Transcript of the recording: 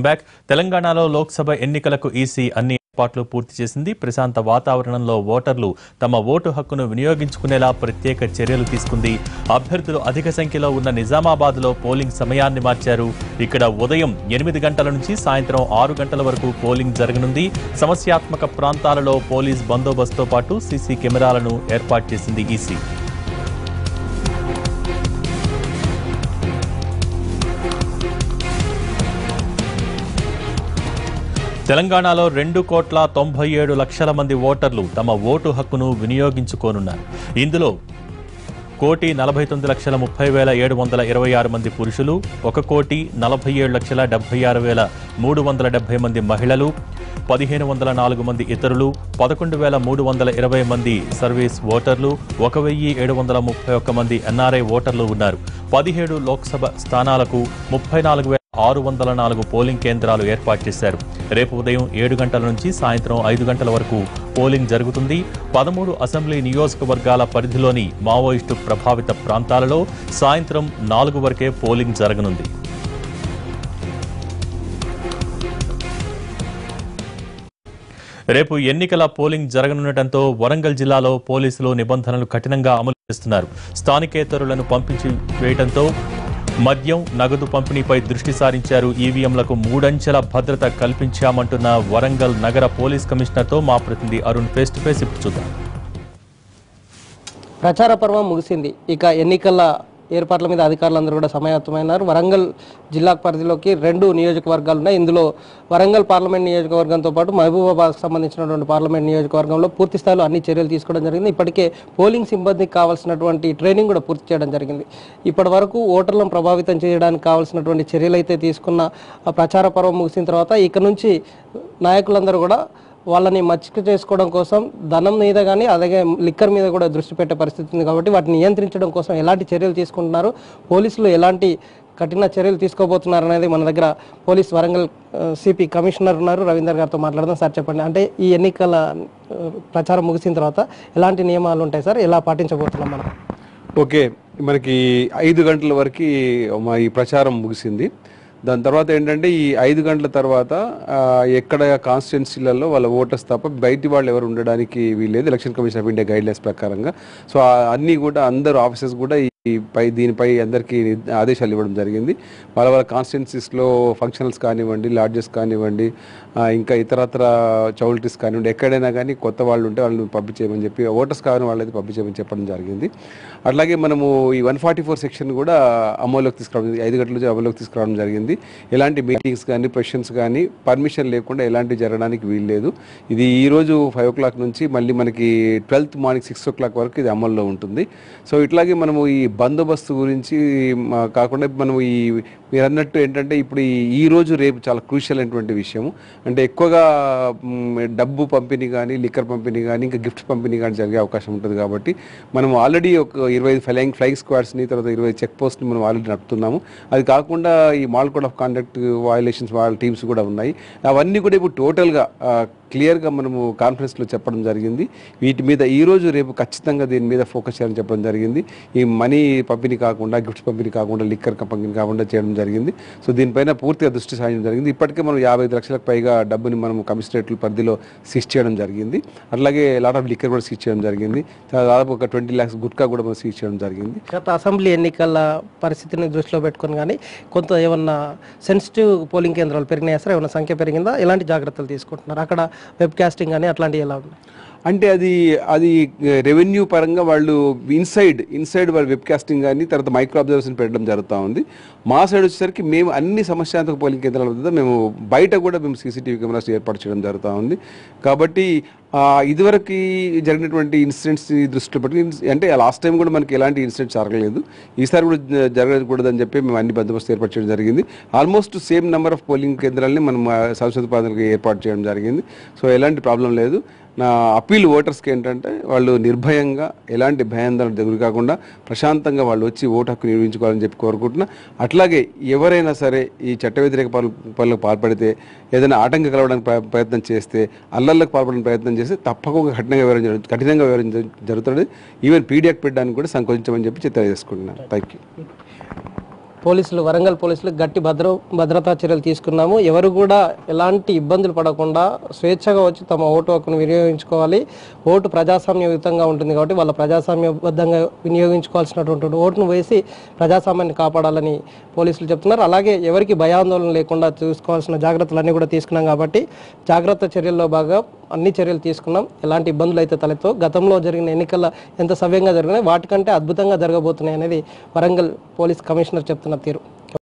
Back తెలంగాణలో లోక్సభ ఎన్నికలకు EC అన్ని ఏర్పాట్లు పూర్తి చేసింది. ప్రశాంత వాతావరణంలో ఓటర్లు తమ ఓటు హక్కును వినియోగించుకునేలా ప్రత్యేక చర్యలు తీసుకుంది. అభ్యర్థులు అధిక సంఖ్యలో ఉన్న నిజామాబాద్లో పోలింగ్ సమయాన్ని మార్చారు. ఇక్కడ ఉదయం 8 గంటల నుంచి సాయంత్రం 6 గంటల వరకు పోలింగ్ జరగనుంది. సమస్యాత్మక ప్రాంతాలలో పోలీస్ బందోబస్తుతో పాటు సీసీ కెమెరాలను ఏర్పాటు చేసింది ఈసీ. తెలంగాణలో 2,97,00,000 మంది ఓటర్లు తమ ఓటు హక్కును వినియోగించుకోనున్నారు. ఇందులో 1,49,30,726 మంది పురుషులు, 1,47,76,370 మంది మహిళలు, 1,504 మంది ఇతరులు, 11,320 మంది సర్వీస్ ఓటర్లు, 1,731 మంది ఎన్ఆర్ఐ ఓటర్లు ఉన్నారు. 17 లోక్సభ స్థానాలకు 34,604 పోలింగ్ కేంద్రాలు ఏర్పాటు చేశారు. రేపు ఉదయం 7 గంటల నుంచి సాయంత్రం 5 గంటల వరకు పోలింగ్ జరుగుతుంది. 13 అసెంబ్లీ నియోజకవర్గాల పరిధిలోని మావోయిస్టు ప్రభావిత ప్రాంతాలలో సాయంత్రం 4 వరకే పోలింగ్ జరగనుంది. రేపు ఎన్నికల పోలింగ్ జరగనుండటంతో వరంగల్ జిల్లాలో పోలీసులు నిబంధనలు కఠినంగా అమలు చేస్తున్నారు. స్థానికేతరులను పంపించి వేయడంతో మద్యం, నగదు పంపిణీపై దృష్టి సారించారు. ఈవీఎంలకు 3 అంచెల భద్రత కల్పించామంటున్న వరంగల్ నగర పోలీస్ కమిషనర్తో మా ప్రతినిధి అరుణ్ ఫేస్ టు ఫేస్ ఇప్పుడు చూద్దాం. ప్రచార పర్వం ముగిసింది. ఇక ఎన్నికల ఏర్పాట్ల మీద అధికారులందరూ కూడా సమాయత్తమైనారు. వరంగల్ జిల్లా పరిధిలోకి 2 నియోజకవర్గాలు ఉన్నాయి. ఇందులో వరంగల్ పార్లమెంట్ నియోజకవర్గంతో పాటు మహబూబాబాద్కు సంబంధించినటువంటి పార్లమెంట్ నియోజకవర్గంలో పూర్తి స్థాయిలో అన్ని చర్యలు తీసుకోవడం జరిగింది. ఇప్పటికే పోలింగ్ సిబ్బందికి కావాల్సినటువంటి ట్రైనింగ్ కూడా పూర్తి చేయడం జరిగింది. ఇప్పటి వరకు ఓటర్లను ప్రభావితం చేయడానికి కావాల్సినటువంటి చర్యలు అయితే తీసుకున్న ప్రచార పర్వం ముగిసిన తర్వాత ఇక నుంచి నాయకులందరూ కూడా వాళ్ళని మచ్చిక చేసుకోవడం కోసం ధనం మీద కానీ అలాగే లిక్కర్ మీద కూడా దృష్టి పెట్టే పరిస్థితి ఉంది. కాబట్టి వాటిని నియంత్రించడం కోసం ఎలాంటి చర్యలు తీసుకుంటున్నారు, పోలీసులు ఎలాంటి కఠిన చర్యలు తీసుకోబోతున్నారు అనేది మన దగ్గర పోలీస్ వరంగల్ సిపి కమిషనర్ ఉన్నారు, రవీందర్ గారితో మాట్లాడదాం. సార్ చెప్పండి, అంటే ఈ ఎన్నికల ప్రచారం ముగిసిన తర్వాత ఎలాంటి నియమాలు ఉంటాయి సార్, ఎలా పాటించబోతున్నాం మనం? ఓకే, మనకి 5 గంటల వరకు ఈ ప్రచారం ముగిసింది. దాని తర్వాత ఏంటంటే ఈ 5 గంటల తర్వాత ఎక్కడ కాన్స్టిట్యున్సీలలో వాళ్ళ ఓటర్స్ తప్ప బయటి వాళ్ళు ఎవరు ఉండడానికి వీల్లేదు. Election commission of India guidelines ప్రకారంగా. సో అన్నీ కూడా అందరు ఆఫీసర్స్ కూడా దీనిపై అందరికీ ఆదేశాలు ఇవ్వడం జరిగింది. వాళ్ళ కాన్స్టిట్యున్సీస్లో ఫంక్షనల్స్ కానివ్వండి, లాడ్జెస్ కానివ్వండి, ఇంకా ఇతరత్ర చౌల్టీస్ కానివ్వండి, ఎక్కడైనా కానీ కొత్త వాళ్ళు ఉంటే వాళ్ళని పంపించేయమని చెప్పి, ఓటర్స్ కాని వాళ్ళైతే పంపించేయమని చెప్పడం జరిగింది. అట్లాగే మనము ఈ 144 సెక్షన్ కూడా అమల్లోకి తీసుకురావడం, 5 గంటల నుంచి అమల్లోకి తీసుకురావడం జరిగింది. ఎలాంటి మీటింగ్స్ కానీ సెషన్స్ కానీ పర్మిషన్ లేకుండా ఎలాంటి జరగడానికి వీల్లేదు. ఇది ఈరోజు 5 o'clock నుంచి మళ్ళీ మనకి 12th మార్నింగ్ 6 o'clock వరకు ఇది అమల్లో ఉంటుంది. సో ఇట్లాగే మనము ఈ బందోబస్తు గురించి కాకుండా మనం మీరు అన్నట్టు ఏంటంటే ఇప్పుడు ఈ రోజు రేపు చాలా క్రూషియల్ అయినటువంటి విషయం. అంటే ఎక్కువగా డబ్బు పంపిణీ కానీ, లిక్కర్ పంపిణీ కానీ, ఇంకా గిఫ్ట్ పంపిణీ కానీ జరిగే అవకాశం ఉంటుంది. కాబట్టి మనం ఆల్రెడీ ఒక 25 ఫ్లైయింగ్ స్క్వాడ్స్ని, తర్వాత 20 చెక్ పోస్ట్ని మనం ఆల్రెడీ నడుపుతున్నాము. అది కాకుండా ఈ mall code of conduct violations వాళ్ళ టీమ్స్ కూడా ఉన్నాయి. అవన్నీ కూడా ఇప్పుడు టోటల్గా క్లియర్గా మనము కాన్ఫరెన్స్లో చెప్పడం జరిగింది. వీటి మీద ఈరోజు రేపు ఖచ్చితంగా దీని మీద ఫోకస్ చేయాలని చెప్పడం జరిగింది. ఈ మనీ పంపిణీ కాకుండా, గిఫ్ట్స్ పంపిణీ కాకుండా, లిక్కర్ పంపిణీ కాకుండా చేయడం జరిగింది. సో దీనిపైన పూర్తిగా దృష్టి సారించడం జరిగింది. ఇప్పటికే మనం 55 లక్షలకు పైగా డబ్బుని మనం కమిషనరేట్ల పరిధిలో సీజ్ చేయడం జరిగింది. అట్లాగే లాట్ ఆఫ్ లిక్కర్ కూడా సీజ్ చేయడం జరిగింది. దాదాపు ఒక 20 lakhs గుట్కా కూడా మనం సీజ్ చేయడం జరిగింది. గత అసెంబ్లీ ఎన్నికల పరిస్థితిని దృష్టిలో పెట్టుకుని కానీ కొంత ఏమన్నా సెన్సిటివ్ పోలింగ్ కేంద్రాలు పెరిగినాయా సార్? ఏమైనా సంఖ్య పెరిగిందా? ఎలాంటి జాగ్రత్తలు తీసుకుంటున్నారు? అక్కడ వెబ్ కాస్టింగ్ కానీ అట్లాంటివి ఎలా ఉన్నాయి? అంటే అది రెవెన్యూ పరంగా వాళ్ళు ఇన్సైడ్ వాళ్ళు వెబ్ కాస్టింగ్ కానీ, తర్వాత మైక్రో అబ్జర్వేషన్ పెట్టడం జరుగుతూ ఉంది. మా సైడ్ వచ్చేసరికి మేము అన్ని సమస్యాత్మక పోలింగ్ కేంద్రాల వద్ద మేము బయట కూడా మేము సీసీటీవీ కెమెరాస్ ఏర్పాటు చేయడం జరుగుతూ ఉంది. కాబట్టి ఇదివరకు జరిగినటువంటి ఇన్సిడెంట్స్ దృష్టిలో పెట్టి, అంటే లాస్ట్ టైం కూడా మనకి ఎలాంటి ఇన్సిడెంట్స్ జరగలేదు, ఈసారి కూడా జరగకూడదని చెప్పి మేము అన్ని బందోబస్తు ఏర్పాటు చేయడం జరిగింది. Almost same number of polling కేంద్రాలని మనం సంసద ప్రాంతానికి ఏర్పాటు చేయడం జరిగింది. సో ఎలాంటి ప్రాబ్లం లేదు. నా అప్పీల్ ఓటర్స్కి ఏంటంటే వాళ్ళు నిర్భయంగా ఎలాంటి భయాందోళన గురి కాకుండా ప్రశాంతంగా వాళ్ళు వచ్చి ఓటు హక్కు నిర్వహించుకోవాలని చెప్పి కోరుకుంటున్నా. అట్లాగే ఎవరైనా సరే ఈ చట్ట వ్యతిరేక పనులకు పాల్పడితే, ఏదైనా ఆటంకం కలవడానికి ప్రయత్నం చేస్తే, అల్లర్లకు పాల్పడడానికి ప్రయత్నం చేస్తే తప్పకుండా కఠినంగా వివరించడం జరుగుతుంది. ఈవెన్ పీడియాక్ పెట్టడానికి కూడా సంకోచించమని చెప్పి తెలియజేసుకుంటున్నాను. Thank you. వరంగల్ పోలీసులు గట్టి భద్రతా చర్యలు తీసుకున్నాము. ఎవరు కూడా ఎలాంటి ఇబ్బందులు పడకుండా స్వేచ్ఛగా వచ్చి తమ ఓటు హక్కును వినియోగించుకోవాలి. ఓటు ప్రజాస్వామ్యయుతంగా ఉంటుంది కాబట్టి వాళ్ళ ప్రజాస్వామ్యబద్ధంగా వినియోగించుకోవాల్సినటువంటి ఓటును వేసి ప్రజాస్వామ్యాన్ని కాపాడాలని పోలీసులు చెప్తున్నారు. అలాగే ఎవరికి భయాందోళన లేకుండా చూసుకోవాల్సిన జాగ్రత్తలన్నీ కూడా తీసుకున్నాం కాబట్టి జాగ్రత్త చర్యల్లో బాగా అన్ని చర్యలు తీసుకున్నాం. ఎలాంటి ఇబ్బందులు అయితే తలెత్తో గతంలో జరిగిన ఎన్నికల ఎంత సవ్యంగా జరిగినాయి వాటికంటే అద్భుతంగా జరగబోతున్నాయి అనేది వరంగల్ పోలీస్ కమిషనర్ చెప్తున్న తీరు.